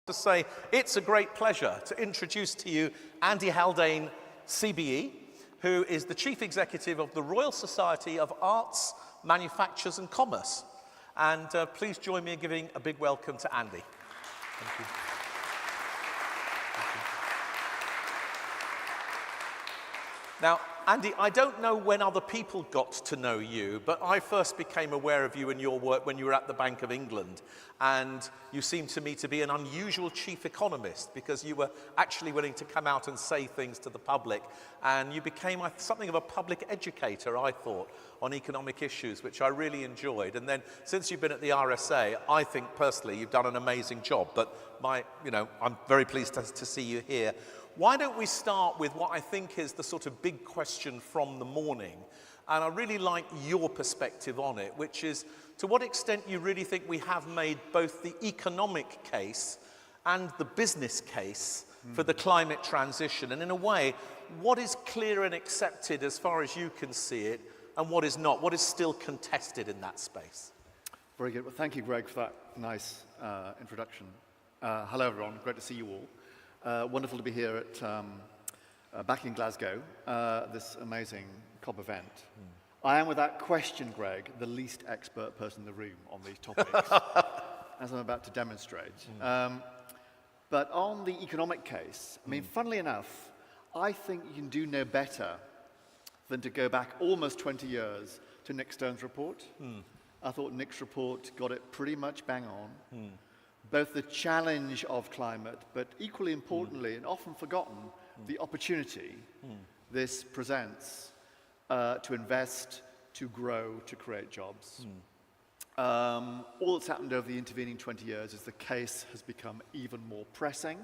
To say it's a great pleasure to introduce to you Andy Haldane, CBE, who is the Chief Executive of the Royal Society of Arts, Manufactures and Commerce. And please join me in giving a big welcome to Andy. Thank you. Now, Andy, I don't know when other people got to know you, but I first became aware of you in your work when you were at the Bank of England. And you seemed to me to be an unusual chief economist because you were actually willing to come out and say things to the public. And you became something of a public educator, I thought, on economic issues, which I really enjoyed. And then since you've been at the RSA, I think personally you've done an amazing job. But I'm very pleased to see you here. Why don't we start with what I think is the sort of big question from the morning, and I really like your perspective on it, which is to what extent you really think we have made both the economic case and the business case for the climate transition, and in a way, what is clear and accepted as far as you can see it, and what is not, what is still contested in that space? Very good. Well, thank you, Greg, for that nice introduction. Hello, everyone. Great to see you all. Wonderful to be here at back in Glasgow, this amazing COB event. I am, without question, Greg, the least expert person in the room on these topics, as I'm about to demonstrate. But on the economic case, I mean, funnily enough, I think you can do no better than to go back almost 20 years to Nick Stone's report. I thought Nick's report got it pretty much bang on. Both the challenge of climate, but equally importantly, and often forgotten, the opportunity this presents to invest, to grow, to create jobs. All that's happened over the intervening 20 years is the case has become even more pressing,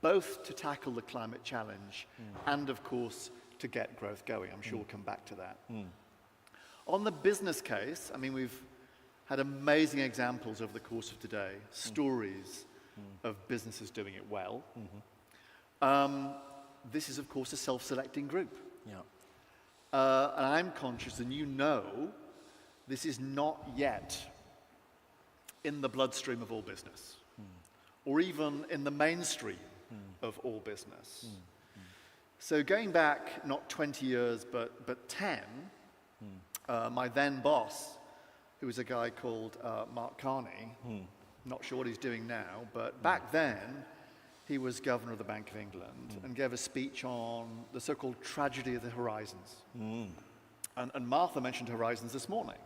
both to tackle the climate challenge and, of course, to get growth going. I'm sure we'll come back to that. On the business case, I mean, we've had amazing examples over the course of today, stories of businesses doing it well. This is, of course, a self-selecting group. And I'm conscious, and you know, this is not yet in the bloodstream of all business, or even in the mainstream of all business. So going back not 20 years, but 10, my then boss, who was a guy called Mark Carney, not sure what he's doing now, but back then he was governor of the Bank of England and gave a speech on the so-called tragedy of the horizons. And Martha mentioned horizons this morning.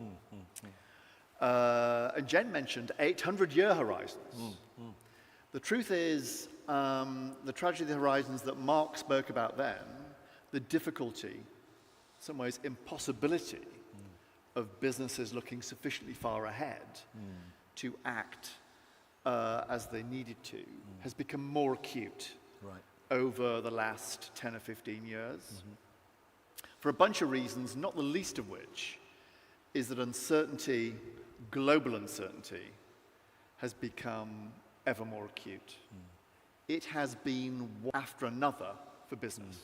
And Jen mentioned 800-year horizons. The truth is, the tragedy of the horizons that Mark spoke about then, the difficulty, in some ways impossibility, of businesses looking sufficiently far ahead to act as they needed to, has become more acute over the last 10 or 15 years. For a bunch of reasons, not the least of which is that uncertainty, global uncertainty, has become ever more acute. It has been one after another for business.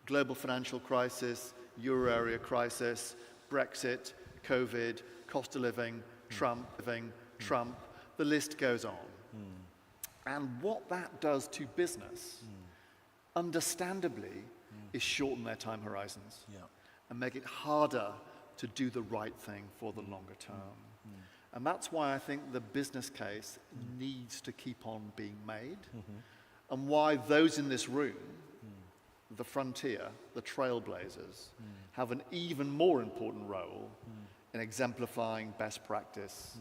Global financial crisis, euro area crisis, Brexit, COVID, cost of living, Trump, the list goes on. And what that does to business, understandably, is shorten their time horizons and make it harder to do the right thing for the longer term. And that's why I think the business case needs to keep on being made, and why those in this room, the frontier, the trailblazers, have an even more important role in exemplifying best practice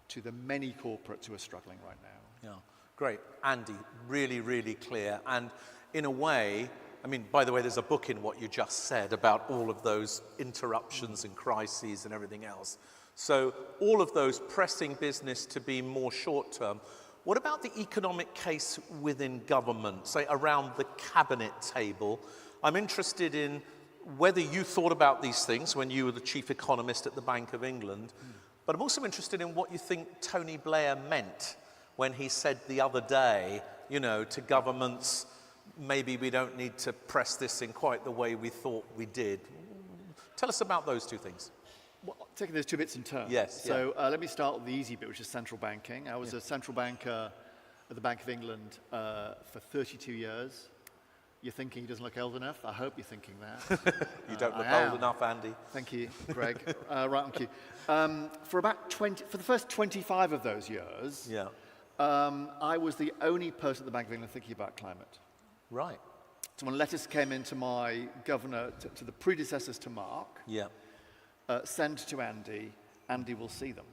to the many corporates who are struggling right now. Great. Andy, really, really clear. And in a way, I mean, by the way, there's a book in what you just said about all of those interruptions and crises and everything else. So all of those pressing business to be more short-term. What about the economic case within government, say around the cabinet table? I'm interested in whether you thought about these things when you were the chief economist at the Bank of England, but I'm also interested in what you think Tony Blair meant when he said the other day, you know, to governments, maybe we don't need to press this in quite the way we thought we did. Tell us about those two things. Well, taking those two bits in turn. Yes. So let me start with the easy bit, which is central banking. I was a central banker at the Bank of England for 32 years. You're thinking he doesn't look old enough? I hope you're thinking that. You don't look old enough, Andy. Thank you, Greg. Right on cue. For the first 25 of those years, Yeah. I was the only person at the Bank of England thinking about climate. Right. So when letters came into my governor, to the predecessors to Mark, Yeah. send to Andy, Andy will see them.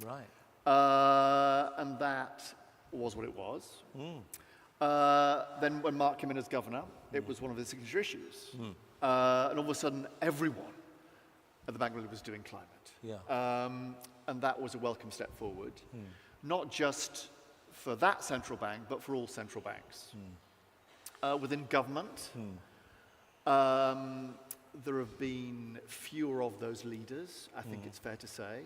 Right. And that was what it was. Then when Mark came in as governor, it was one of the signature issues. And all of a sudden, everyone at the Bank of England was doing climate. Yeah. And that was a welcome step forward, not just for that central bank, but for all central banks. Within government, there have been fewer of those leaders, I think it's fair to say.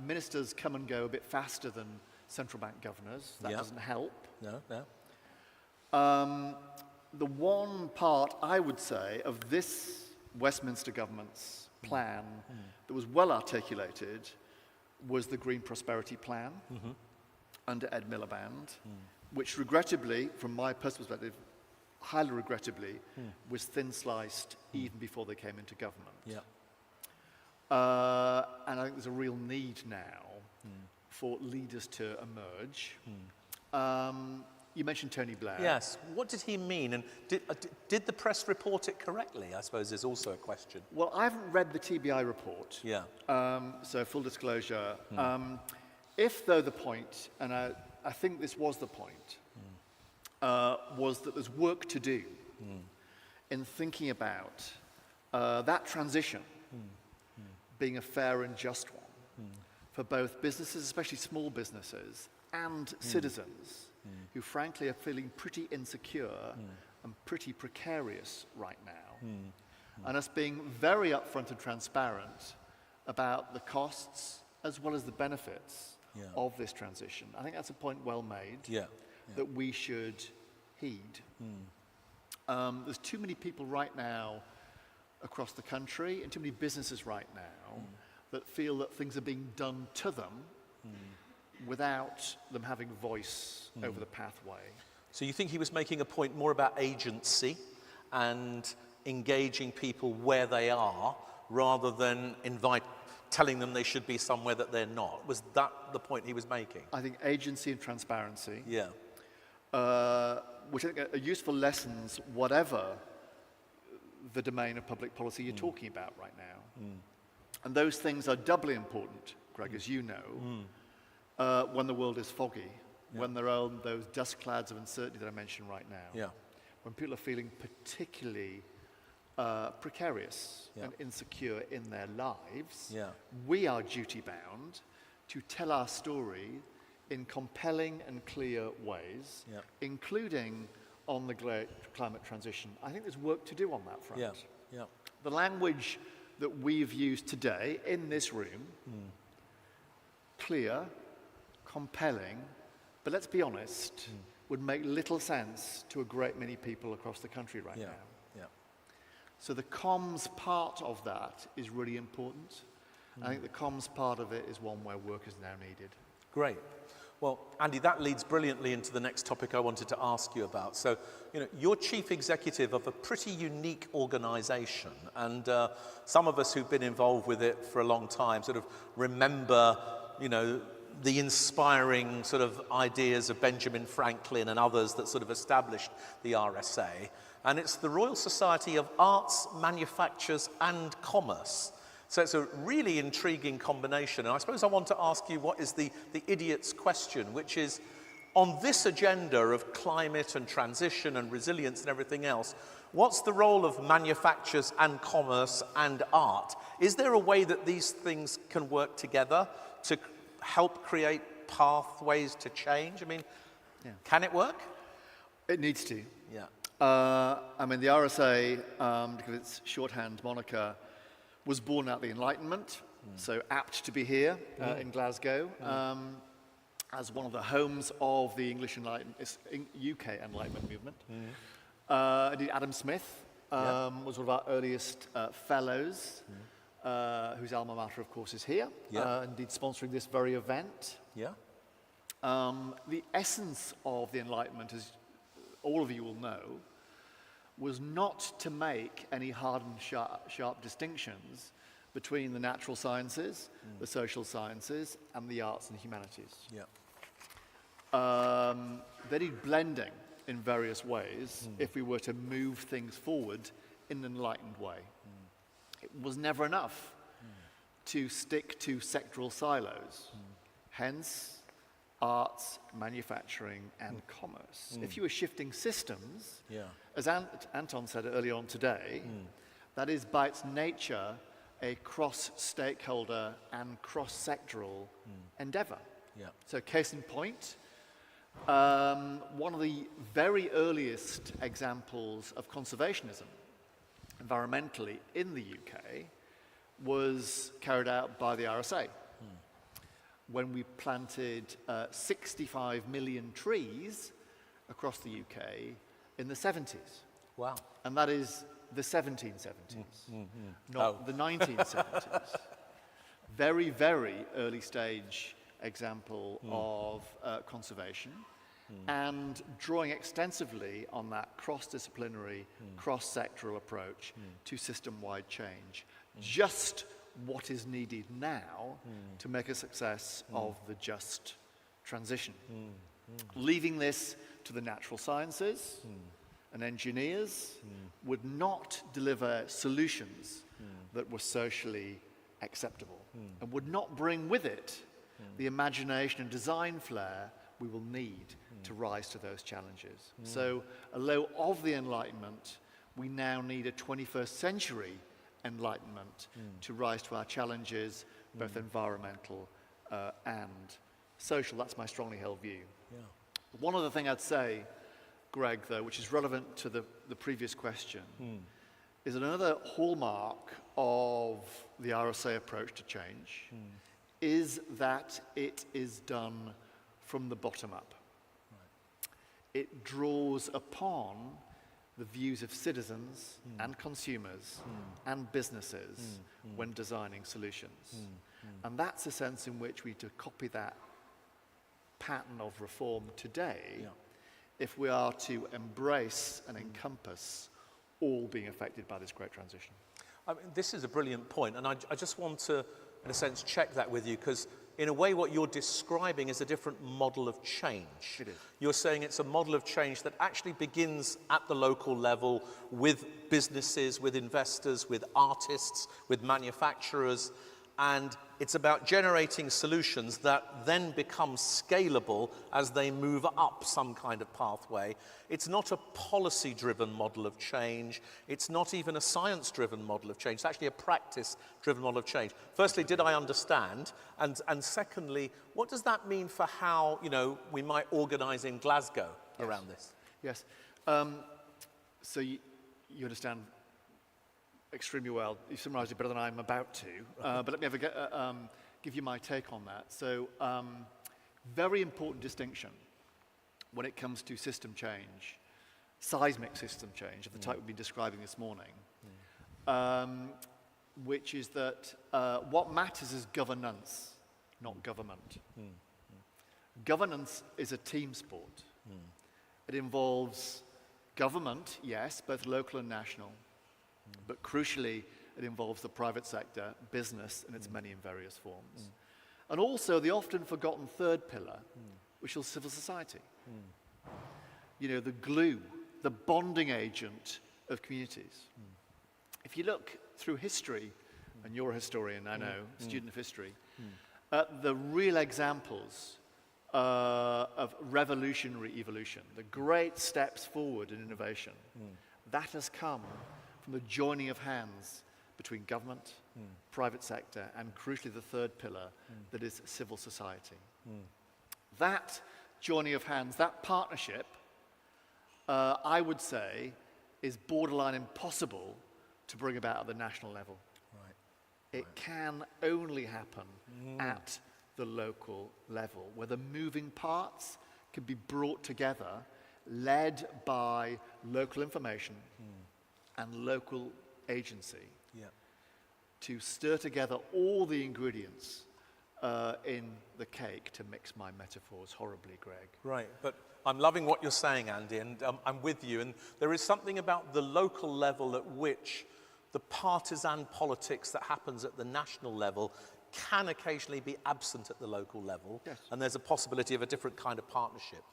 Ministers come and go a bit faster than central bank governors. That doesn't help. No, no. The one part, I would say, of this Westminster government's plan that was well articulated was the Green Prosperity Plan under Ed Miliband, which regrettably, from my personal perspective, highly regrettably, was thin-sliced even before they came into government. Yeah. And I think there's a real need now for leaders to emerge. You mentioned Tony Blair. Yes. What did he mean? And did the press report it correctly, I suppose, is also a question. Well, I haven't read the TBI report. Yeah. So full disclosure. If, though, the point, and I think this was the point, was that there's work to do in thinking about that transition being a fair and just one for both businesses, especially small businesses, and citizens who frankly are feeling pretty insecure and pretty precarious right now. And us being very upfront and transparent about the costs as well as the benefits of this transition. I think that's a point well made that we should heed. There's too many people right now across the country and too many businesses right now that feel that things are being done to them without them having voice over the pathway. So you think he was making a point more about agency and engaging people where they are rather than telling them they should be somewhere that they're not? Was that the point he was making? I think agency and transparency, Yeah. which I think are useful lessons, whatever the domain of public policy you're talking about right now. And those things are doubly important, Greg, as you know, when the world is foggy, when there are those dust clouds of uncertainty that I mentioned right now, Yeah. when people are feeling particularly precarious and insecure in their lives, we are duty-bound to tell our story in compelling and clear ways, including on the climate transition. I think there's work to do on that front. Yeah. Yeah. The language that we've used today in this room, clear, compelling, but let's be honest, would make little sense to a great many people across the country right now. Yeah. So the comms part of that is really important. I think the comms part of it is one where work is now needed. Great. Well, Andy, that leads brilliantly into the next topic I wanted to ask you about. So, you're chief executive of a pretty unique organization, and some of us who've been involved with it for a long time sort of remember, the inspiring sort of ideas of Benjamin Franklin and others that sort of established the RSA. And it's the Royal Society of Arts, Manufactures and Commerce. So it's a really intriguing combination. And I suppose I want to ask you what is the idiot's question, which is, on this agenda of climate and transition and resilience and everything else, what's the role of manufactures and commerce and art? Is there a way that these things can work together to help create pathways to change? I mean, can it work? It needs to. Yeah. The RSA, because its shorthand moniker, was born out of the Enlightenment, so apt to be here in Glasgow, as one of the homes of the UK Enlightenment movement. Indeed, Adam Smith was one of our earliest fellows, whose alma mater, of course, is here, indeed sponsoring this very event. Yeah. The essence of the Enlightenment, as all of you will know, was not to make any hard and sharp distinctions between the natural sciences, the social sciences, and the arts and humanities. Yeah. They need blending in various ways if we were to move things forward in an enlightened way. It was never enough to stick to sectoral silos. Hence, arts, manufacturing, and commerce. If you were shifting systems, as Anton said earlier on today, that is by its nature a cross-stakeholder and cross-sectoral endeavor. Yeah. So case in point, one of the very earliest examples of conservationism environmentally in the UK was carried out by the RSA when we planted 65 million trees across the UK in the 70s. Wow. And that is the 1770s, not the 1970s. Very, very early stage example of conservation, and drawing extensively on that cross-disciplinary, cross-sectoral approach to system-wide change. Just what is needed now to make a success of the just transition. Leaving this to the natural sciences and engineers would not deliver solutions that were socially acceptable and would not bring with it the imagination and design flair we will need to rise to those challenges. So, although of the Enlightenment, we now need a 21st century Enlightenment to rise to our challenges, both environmental and social. That's my strongly held view. Yeah. One other thing I'd say, Greg, though, which is relevant to the previous question, is another hallmark of the RSA approach to change is that it is done from the bottom up. Right. It draws upon the views of citizens and consumers and businesses when designing solutions. And that's a sense in which we to copy that pattern of reform today if we are to embrace and encompass all being affected by this great transition. I mean, this is a brilliant point, and I just want to, in a sense, check that with you, because in a way what you're describing is a different model of change. It is. You're saying it's a model of change that actually begins at the local level with businesses, with investors, with artists, with manufacturers, and it's about generating solutions that then become scalable as they move up some kind of pathway. It's not a policy-driven model of change. It's not even a science-driven model of change. It's actually a practice-driven model of change. Firstly, did I understand? And secondly, what does that mean for how, we might organize in Glasgow around this? Yes. So you understand extremely well. You summarised it better than I'm about to. But let me give you my take on that. So, very important distinction when it comes to system change, seismic system change of the type we've been describing this morning, which is that what matters is governance, not government. Governance is a team sport. It involves government, yes, both local and national, but crucially, it involves the private sector, business, in its many and various forms. And also the often forgotten third pillar, which is civil society. The glue, the bonding agent of communities. If you look through history, and you're a historian, I know, student of history, the real examples of revolutionary evolution, the great steps forward in innovation, that has come from the joining of hands between government, private sector, and crucially the third pillar, that is civil society. That joining of hands, that partnership, I would say, is borderline impossible to bring about at the national level. It can only happen at the local level, where the moving parts can be brought together, led by local information and local agency to stir together all the ingredients in the cake, to mix my metaphors horribly, Greg. Right, but I'm loving what you're saying, Andy, and I'm with you. And there is something about the local level at which the partisan politics that happens at the national level can occasionally be absent at the local level. Yes. And there's a possibility of a different kind of partnership.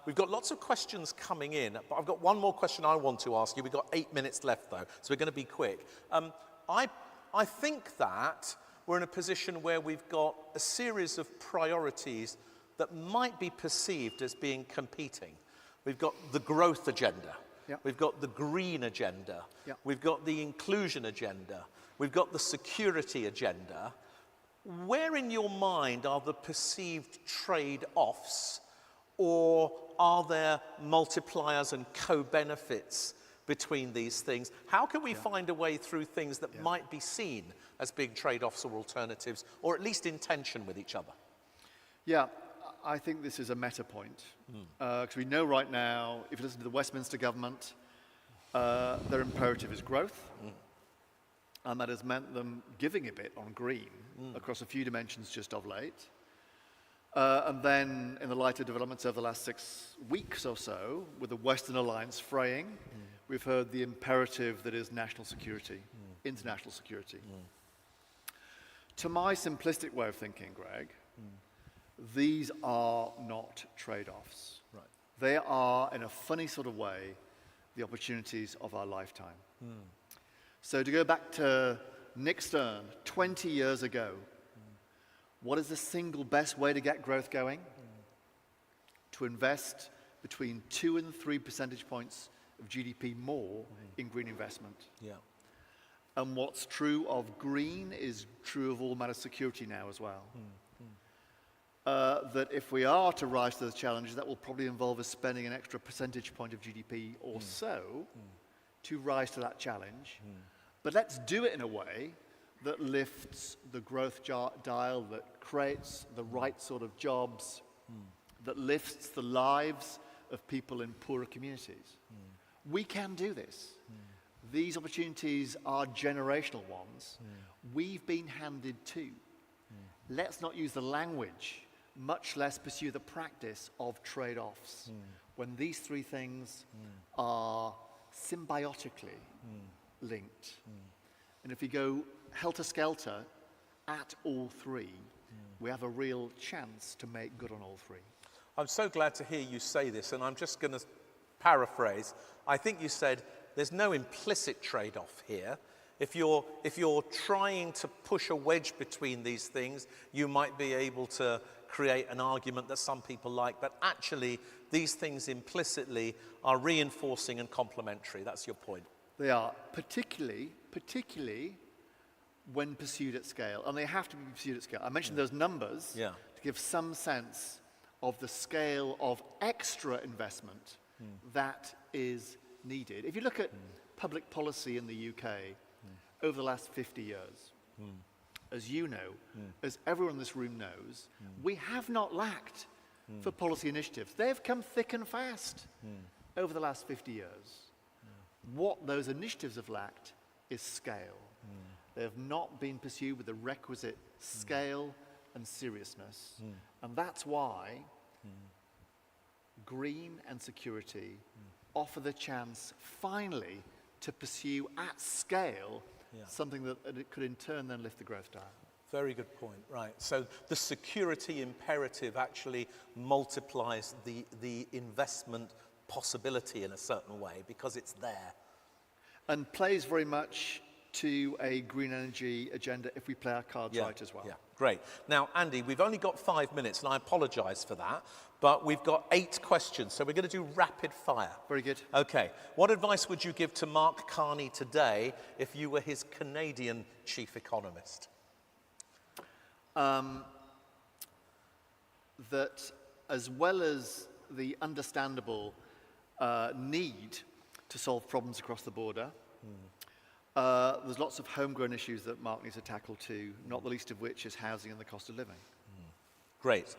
We've got lots of questions coming in, but I've got one more question I want to ask you. We've got 8 minutes left, though, so we're going to be quick. I think that we're in a position where we've got a series of priorities that might be perceived as being competing. We've got the growth agenda. Yep. We've got the green agenda. Yep. We've got the inclusion agenda. We've got the security agenda. Where in your mind are the perceived trade-offs, or are there multipliers and co-benefits between these things? How can we find a way through things that might be seen as being trade-offs or alternatives, or at least in tension with each other? Yeah, I think this is a meta point. Because we know right now, if you listen to the Westminster government, their imperative is growth. And that has meant them giving a bit on green across a few dimensions just of late. And then, in the light of developments over the last 6 weeks or so, with the Western Alliance fraying, we've heard the imperative that is national security, international security. To my simplistic way of thinking, Greg, these are not trade-offs. Right. They are, in a funny sort of way, the opportunities of our lifetime. So to go back to Nick Stern, 20 years ago, what is the single best way to get growth going? To invest between 2 and 3 percentage points of GDP more in green investment. Yeah. And what's true of green is true of all matters security now as well. That if we are to rise to those challenges, that will probably involve us spending an extra percentage point of GDP or so to rise to that challenge. But let's do it in a way that lifts the growth dial, that creates the right sort of jobs, that lifts the lives of people in poorer communities. We can do this. These opportunities are generational ones. We've been handed two. Let's not use the language, much less pursue the practice of trade-offs, when these three things are symbiotically linked. And if we go helter-skelter at all three, we have a real chance to make good on all three. I'm so glad to hear you say this, and I'm just going to paraphrase. I think you said there's no implicit trade-off here. If you're trying to push a wedge between these things, you might be able to create an argument that some people like, but actually these things implicitly are reinforcing and complementary. That's your point. They are, particularly when pursued at scale, and they have to be pursued at scale. I mentioned those numbers to give some sense of the scale of extra investment that is needed. If you look at public policy in the UK over the last 50 years, as you know, as everyone in this room knows, we have not lacked for policy initiatives. They've come thick and fast over the last 50 years. What those initiatives have lacked is scale. They have not been pursued with the requisite scale and seriousness. And that's why green and security offer the chance, finally, to pursue at scale something that it could in turn then lift the growth dial. Very good point, right. So the security imperative actually multiplies the investment possibility in a certain way because it's there. And plays very much to a green energy agenda if we play our cards right as well. Yeah, great. Now, Andy, we've only got 5 minutes, and I apologise for that, but we've got 8 questions, so we're going to do rapid fire. Very good. Okay. What advice would you give to Mark Carney today if you were his Canadian chief economist? That as well as the understandable need to solve problems across the border, there's lots of homegrown issues that Mark needs to tackle too, not the least of which is housing and the cost of living. Great.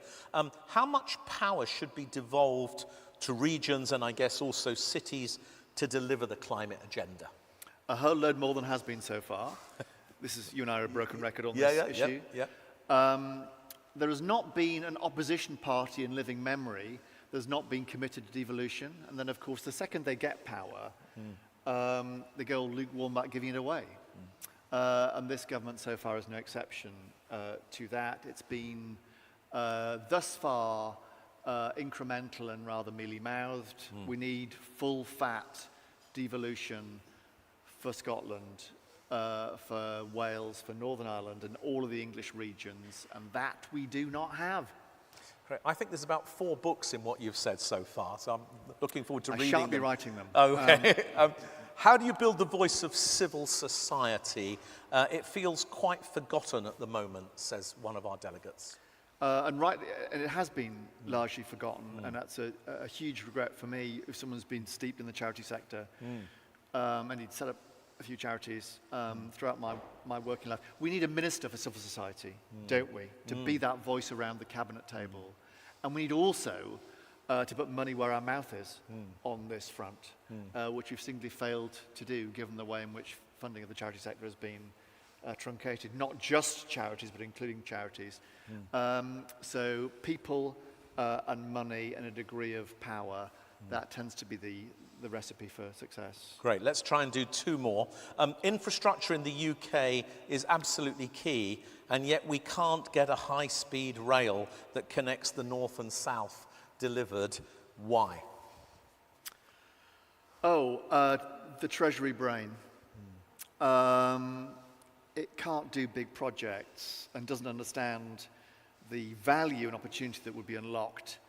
How much power should be devolved to regions and I guess also cities to deliver the climate agenda? A whole load more than has been so far. This is, you and I are a broken record on this issue. there has not been an opposition party in living memory that's not been committed to devolution. And then, of course, the second they get power, they go lukewarm about giving it away. And this government so far is no exception to that. It's been thus far incremental and rather mealy-mouthed. We need full-fat devolution for Scotland, for Wales, for Northern Ireland, and all of the English regions, and that we do not have. Great. I think there's about 4 books in what you've said so far, so I'm looking forward to reading I shan't them. be writing them. Okay. How do you build the voice of civil society? It feels quite forgotten at the moment, says one of our delegates. And it has been largely forgotten, and that's a huge regret for me if someone's been steeped in the charity sector. And he'd set up a few charities throughout my working life. We need a minister for civil society, don't we, to be that voice around the cabinet table. And we need also to put money where our mouth is on this front, which we've simply failed to do, given the way in which funding of the charity sector has been truncated, not just charities, but including charities. So people and money and a degree of power, that tends to be the recipe for success. Great, let's try and do 2 more. Infrastructure in the UK is absolutely key, and yet we can't get a high-speed rail that connects the north and south delivered. Why? The Treasury brain. It can't do big projects and doesn't understand the value and opportunity that would be unlocked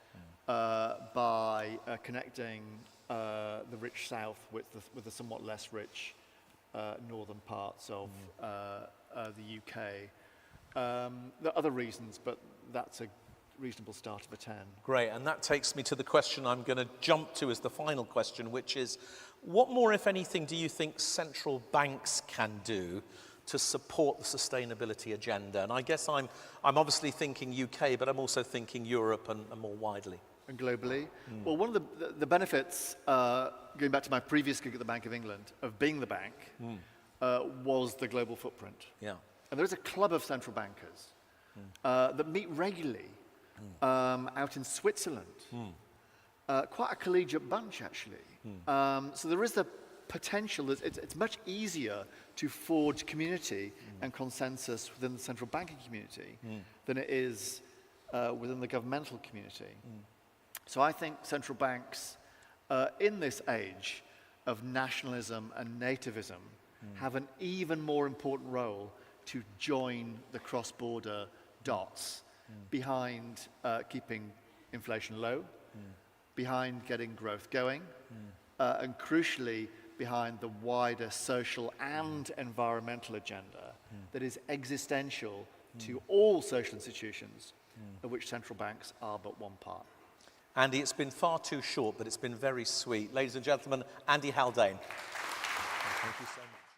by connecting the rich south with the somewhat less rich northern parts of the UK. There are other reasons, but that's a reasonable start of a 10. Great, and that takes me to the question I'm going to jump to as the final question, which is, what more, if anything, do you think central banks can do to support the sustainability agenda? And I guess I'm obviously thinking UK, but I'm also thinking Europe and more widely. And globally? Well, one of the benefits, going back to my previous gig at the Bank of England, of being the bank, was the global footprint. Yeah. And there's a club of central bankers that meet regularly out in Switzerland. Quite a collegiate bunch, actually. So there is the potential. It's much easier to forge community and consensus within the central banking community than it is within the governmental community. So I think central banks, in this age of nationalism and nativism, have an even more important role to join the cross-border dots behind keeping inflation low, behind getting growth going, and crucially, behind the wider social and environmental agenda that is existential to all social institutions, of which central banks are but one part. Andy, it's been far too short, but it's been very sweet. Ladies and gentlemen, Andy Haldane. Thank you so much.